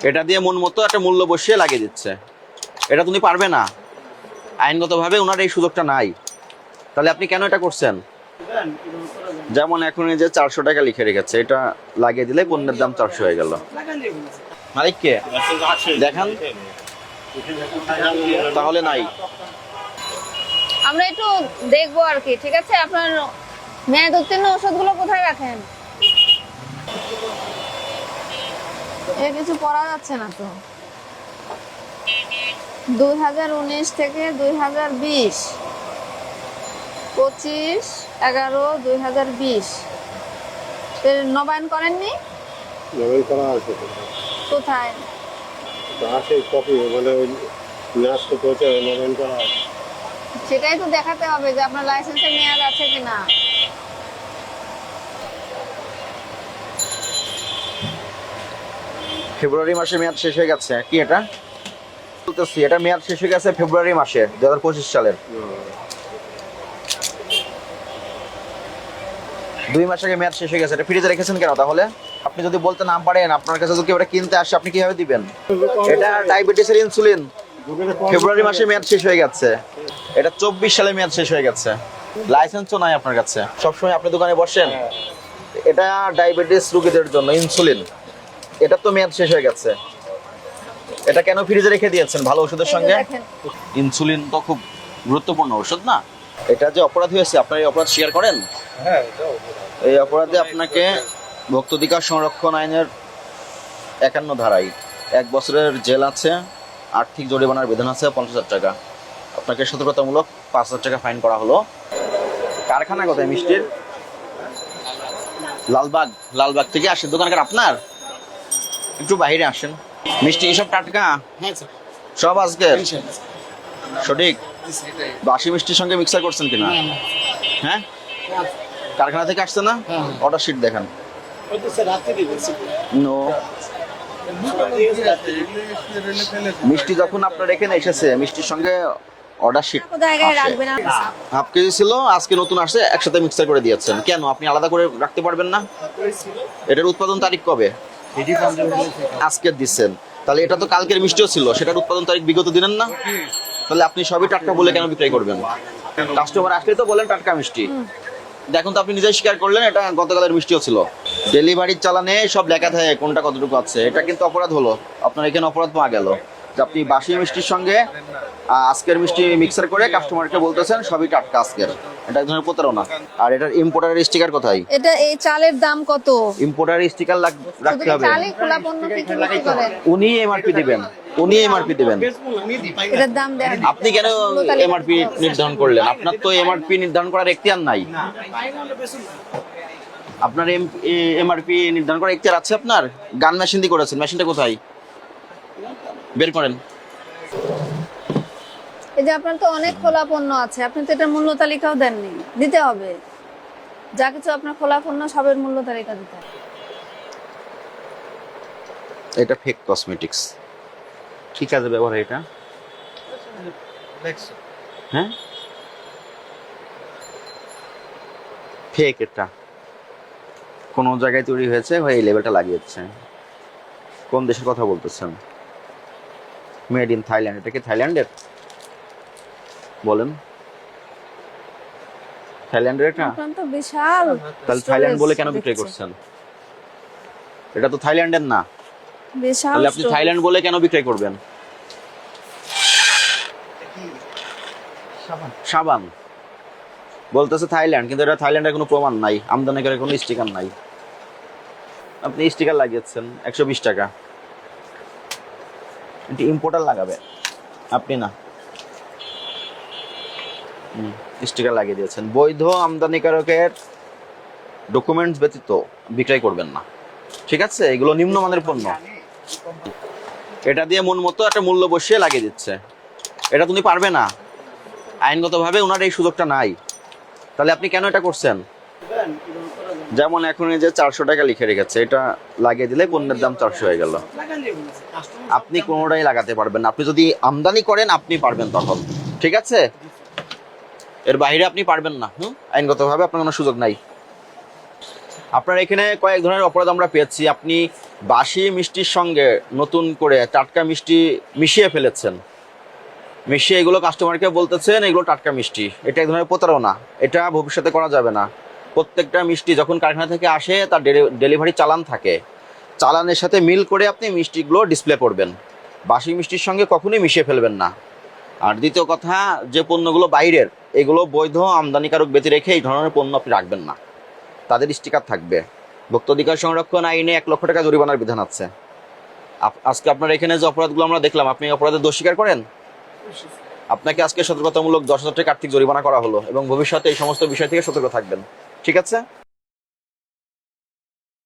এটা দিয়ে মন মতো একটা মূল্য বসিয়ে লাগিয়ে দিচ্ছে, এটা তুমি পারবে না, আইনগতভাবে ওনার এই সুযোগটা নাই। তাহলে আপনি কেন এটা করছেন? যেমন এখন এই যে 400 টাকা লিখে রেখেছে, এটা লাগিয়ে দিলে পণ্যের দাম 400 হয়ে গেল। মালিক কে দেখান, তাহলে নাই। আমরা একটু দেখবো আর কি, ঠিক আছে? আপনার মেয়াদ উত্তীর্ণ ওষুধগুলো কোথায় রাখেন? এ কিছু পড়া যাচ্ছে না তো। 2019 থেকে 2020, 25/11/2020 এর নবায়ন করেননি? নবায়ন করা আছে কোথায়? আছে কপি, মানে ন্যাস করতে হচ্ছে, নবায়ন করা আছে। সেটাই তো দেখাতে হবে যে আপনার লাইসেন্সের মেয়াদ আছে কিনা। ফেব্রুয়ারি মাসে মেয়াদ শেষ হয়ে গেছে। কি এটা বলতেছি, এটা মেয়াদ শেষ হয়ে গেছে ফেব্রুয়ারি মাসে 2025 সালের। 2 মাস আগে মেয়াদ শেষ হয়ে গেছে। এটা ফ্রিজে রেখেছেন কেন তাহলে? আপনি যদি বলতে না পারেন, আপনার কাছে যদি কেউ এটা কিনতে আসে, আপনি কিভাবে দিবেন? এটা ডায়াবেটিসের ইনসুলিন, ফেব্রুয়ারি মাসে মেয়াদ শেষ হয়ে গেছে। এটা 24 সালে মেয়াদ শেষ হয়ে গেছে। লাইসেন্সও নাই আপনার কাছে। সবসময় আপনি দোকানে বসেন। এটা ডায়াবেটিস রোগীদের জন্য ইনসুলিন, এটা তো মেয়াদ শেষ হয়ে গেছে। এটা কেন ফ্রিজে রেখে দিয়েছেন ভালো ওষুধের সঙ্গে? ইনসুলিন তো খুব গুরুত্বপূর্ণ ওষুধ না? এটা যে অপরাধ হয়েছে, আপনার এই অপরাধ স্বীকার করেন? এই অপরাধে আপনাকে ভোক্তাধিকার সংরক্ষণ আইনের 51 ধারায় 1 বছরের জেল আছে, আর্থিক জরিমানার বিধান আছে 50,000 টাকা। আপনাকে সতর্কতামূলক 5,000 টাকা ফাইন করা হলো। কারখানা কোথায় মিষ্টির? লালবাগ। লালবাগ থেকে আসেন, দোকানকার আপনার? একটু বাইরে আসেন। মিষ্টি এসব টাটকা? সব আজকের সঠিক? বাসি মিষ্টির সঙ্গে মিক্সার করছেন কিনা? হ্যাঁ, কারখানা থেকে আসছে না? অর্ডার শিট দেখান। নো, মিষ্টি যখন আপনার এখানে এসেছে, মিষ্টির সঙ্গে অর্ডার শিট হাফ কেজি ছিল, আজকে নতুন আসছে, একসাথে মিক্সার করে দিয়েছেন কেন? আপনি আলাদা করে রাখতে পারবেন না? এটার উৎপাদন তারিখ কবে? আজকে দিচ্ছেন, তাহলে এটা তো কালকের মিষ্টিও ছিল, সেটার উৎপাদন তারিখ বিগত দিনের না? তাহলে আপনি সবই টাটকা বলে কেন বিক্রয় করবেন? কাস্টমার আসলে তো বলেন টাটকা মিষ্টি। দেখুন তো, আপনি নিজেই স্বীকার করলেন এটা গতকালের মিষ্টিও ছিল। ডেলিভারির চালানে সব লেখা থাকে কোনটা কতটুকু আছে। এটা কিন্তু অপরাধ হলো, আপনার এখানে অপরাধ পাওয়া গেল যে আপনি বাসি মিষ্টির সঙ্গে আজকের মিষ্টি মিক্সার করে কাস্টমারকে বলতেছেন সবই টাটকা আজকের। এটা এক ধরনের প্রতারণা। আর এটার ইম্পোর্টারের স্টিকার কোথায়? এটা এই চালের দাম কত? ইম্পোর্টারের স্টিকার রাখতে হবে। চালে খোলা পণ্য কি বিক্রি করেন? উনি এমআরপি দিবেন, উনি এমআরপি দিবেন। এটার দাম দেন আপনি কেন এমআরপি নির্ধারণ করলেন? আপনার তো এমআরপি নির্ধারণ করার এখতিয়ার নাই। আপনার এমআরপি নির্ধারণ করার এখতিয়ার আছে আপনার? গান মেশিন দিয়ে করেছেন, মেশিনটা কোথায়? বের করেন। এই যে আপনার তো অনেক খোলা পণ্য আছে, আপনি তো এটার মূল্য তালিকাও দেননি। দিতে হবে, যা কিছু আপনার খোলা পণ্য সবের মূল্য তালিকা দিতে হবে। এটা ফেক কসমেটিক্স, কি কাজে ব্যবহার এটা? হ্যাঁ, ফেক। এটা কোন জায়গায় তৈরি হয়েছে, এই লেভেলটা লাগিয়েছে। কোন দেশের কথা বলতেছেন? Made in Thailand. এটা কি থাইল্যান্ডের? বলেন, থাইল্যান্ডের এটা? আপনার তো বিশাল। তাহলে থাইল্যান্ড বলে কেন বিক্রি করছেন? এটা তো থাইল্যান্ডের না, বিশাল। তাহলে আপনি থাইল্যান্ড বলে কেন বিক্রয় করবেন? সাবান বলতেছে থাইল্যান্ড, কিন্তু এটা থাইল্যান্ডের কোনো প্রমাণ নাই, আমদানিকারকের কোনো স্টিকার নাই। আপনি স্টিকার লাগিয়েছেন 120 টাকা। এটি ইম্পোর্টার লাগাবে, আপনি না। স্টিকার লাগিয়ে দিয়েছেন। বৈধ আমদানিকারকের ডকুমেন্টস ব্যতীত বিক্রয় করবেন না, ঠিক আছে? এগুলো নিম্নমানের পণ্য। এটা দিয়ে মন মতো একটা মূল্য বসিয়ে লাগিয়ে দিচ্ছে, এটা তুমি পারবে না, আইনগতভাবে ওনার এই সুযোগটা নাই। তাহলে আপনি কেন এটা করছেন? যেমন এখন এই যে 400 টাকা লিখে রেখেছে, এটা লাগিয়ে দিলে পণ্যের দাম 400 হয়ে গেল। আপনি কোনোটাই লাগাতে পারবেন না। আপনি যদি আমদানি করেন আপনি পারবেন তখন, ঠিক আছে? এর বাইরে আপনি পারবেন না। আইনগতভাবে আপনার কোনো সুযোগ নাই। আপনার এখানে কয়েক ধরনের অপরাধ আমরা পেয়েছি। আপনি বাসি মিষ্টির সঙ্গে নতুন করে টাটকা মিষ্টি মিশিয়ে ফেলেছেন, মিশিয়ে এগুলো কাস্টমারকে বলতেছেন এগুলো টাটকা মিষ্টি। এটা এক ধরনের প্রতারণা, এটা ভবিষ্যতে করা যাবে না। প্রত্যেকটা মিষ্টি যখন কারখানা থেকে আসে তার ডেলিভারি চালান থাকে, চালানের সাথে মিল করে আপনি মিষ্টিগুলো ডিসপ্লে করবেন। বাসি মিষ্টির সঙ্গে কখনোই মিশিয়ে ফেলবেন না। আর দ্বিতীয় কথা, যে পণ্যগুলো বাইরের এগুলো বৈধ আমদানিকারক ব্যতি রেখে এই ধরনের পণ্য আপনি রাখবেন না, তাদের স্টিকার থাকবে। ভোক্তাধিকার সংরক্ষণ আইনে 1 লক্ষ টাকা জরিমানার বিধান আছে। আজকে আপনার এখানে যে অপরাধগুলো আমরা দেখলাম, আপনি অপরাধের দোষ স্বীকার করেন? আপনাকে আজকে সতর্কতামূলক 10,000 টাকা আর্থিক জরিমানা করা হলো এবং ভবিষ্যতে এই সমস্ত বিষয় থেকে সতর্ক থাকবেন। ঠিক আছে?